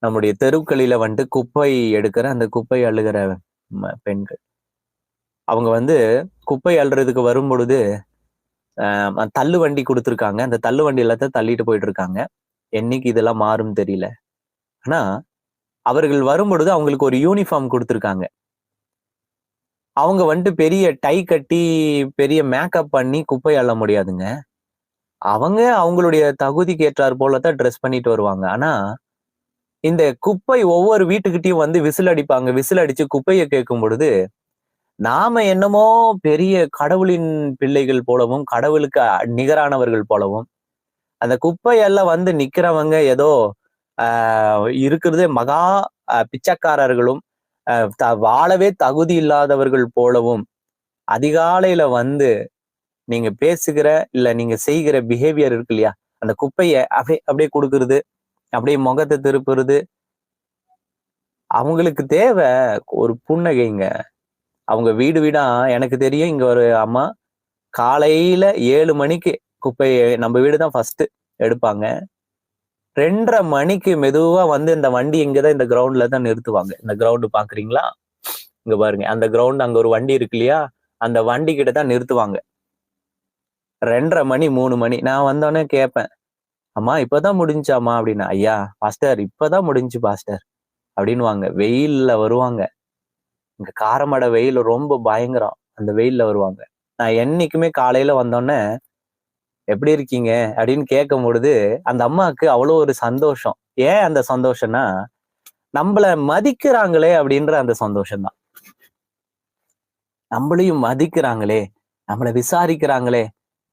நம்முடைய தெருக்களில வந்துட்டு குப்பை எடுக்கிற அந்த குப்பை அள்ளுகிற பெண்கள். அவங்க குப்பை அள்ளுறதுக்கு வரும்பொழுது, தள்ளு வண்டி குடுத்துருக்காங்க. அந்த தள்ளு வண்டி எல்லாத்தையும் தள்ளிட்டு போயிட்டு இருக்காங்க. என்னைக்கு இதெல்லாம் மாறும்னு தெரியல. ஆனா, அவர்கள் வரும்பொழுது அவங்களுக்கு ஒரு யூனிஃபார்ம் குடுத்துருக்காங்க. அவங்க பெரிய டை கட்டி, பெரிய மேக்கப் பண்ணி குப்பை அள்ள முடியாதுங்க. அவங்க அவங்களுடைய தகுதிக்கு ஏற்றார் போல தான் டிரெஸ் பண்ணிட்டு வருவாங்க. ஆனா, இந்த குப்பை ஒவ்வொரு வீட்டுக்கிட்டயும் விசில் அடிப்பாங்க. விசில் அடிச்சு குப்பைய கேட்கும் பொழுது, நாம என்னமோ பெரிய கடவுளின் பிள்ளைகள் போலவும், கடவுளுக்கு நிகரானவர்கள் போலவும், அந்த குப்பையெல்லாம் நிக்கிறவங்க ஏதோ ஆ இருக்கிறதே மகா பிச்சைக்காரர்களும், வாழவே தகுதி இல்லாதவர்கள் போலவும், அதிகாலையில நீங்க பேசுகிற, இல்ல நீங்க செய்கிற பிஹேவியர் இருக்கு இல்லையா? அந்த குப்பைய அப்படியே அப்படியே குடுக்குறது, அப்படியே முகத்த திருப்புறது. அவங்களுக்கு தேவை ஒரு புன்னகைங்க. அவங்க வீடு வீடா எனக்கு தெரியும் இங்க ஒரு அம்மா காலையில 7 மணிக்கு குப்பைய நம்ம வீடு தான் ஃபர்ஸ்ட் எடுப்பாங்க. 2:30 மணிக்கு மெதுவா இந்த வண்டி இங்க தான் இந்த கிரவுண்ட்ல தான் நிறுத்துவாங்க. இந்த கிரவுண்ட் பாக்குறீங்களா? இங்க பாருங்க. அந்த கிரவுண்ட் அங்க ஒரு வண்டி இருக்கு இல்லையா? அந்த வண்டி கிட்ட தான் நிறுத்துவாங்க. 2:30 மணி, 3 மணி. நான் வந்தோனே கேட்பேன். "அம்மா இப்பதான் முடிஞ்சாம்மா?" அப்படின்னு. "ஐயா, பாஸ்டர் இப்பதான் முடிஞ்சுச்சு பாஸ்டர்" அப்படின்னுவாங்க. வெயில்ல வருவாங்க. இங்க காரமடை வெயில் ரொம்ப பயங்கரம். அந்த வெயில்ல வருவாங்க. நான் என்னைக்குமே காலையில வந்தோனே, "எப்படி இருக்கீங்க?" அப்படின்னு கேட்கும்பொழுது, அந்த அம்மாவுக்கு அவ்வளோ ஒரு சந்தோஷம். ஏன் அந்த சந்தோஷம்னா, நம்மள மதிக்கிறாங்களே அப்படின்ற அந்த சந்தோஷம் தான். நம்மளையும் மதிக்கிறாங்களே, நம்மள விசாரிக்கிறாங்களே.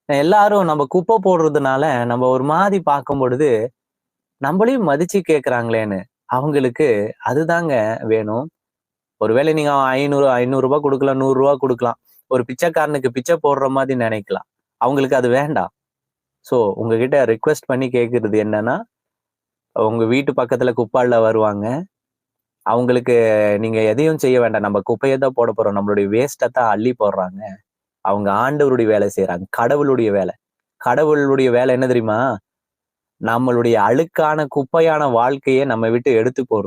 எல்லாரும் நம்ம குப்பை போடுறதுனால, நம்ம ஒரு மாதிரி பார்க்கும் பொழுது, நம்மளையும் மதிச்சு கேட்கிறாங்களேன்னு, அவங்களுக்கு அதுதாங்க வேணும். ஒருவேளை நீங்க 500 ரூ. 500 குடுக்கலாம், ரூ. 100 குடுக்கலாம். ஒரு பிச்சைக்காரனுக்கு பிச்சை போடுற மாதிரி நினைக்கலாம். அவங்களுக்கு அது வேண்டாம். சோ உங்ககிட்ட ரிக்வெஸ்ட் பண்ணி கேட்கிறது என்னன்னா, உங்க வீட்டு பக்கத்துல குப்பை அள்ள வருவாங்க. அவங்களுக்கு நீங்க எதையும் செய்ய வேண்டாம். நம்ம குப்பைய தான் போட போறோம். நம்மளுடைய வேஸ்ட்ட தான் அள்ளி போடுறாங்க. அவங்க ஆண்டவருடைய வேலை செய்றாங்க. கடவுளுடைய வேலை. கடவுளுடைய வேலை என்ன தெரியுமா? நம்மளுடைய அழுக்கான, குப்பையான வாழ்க்கைய நம்ம விட்டு எடுத்து போடுறது.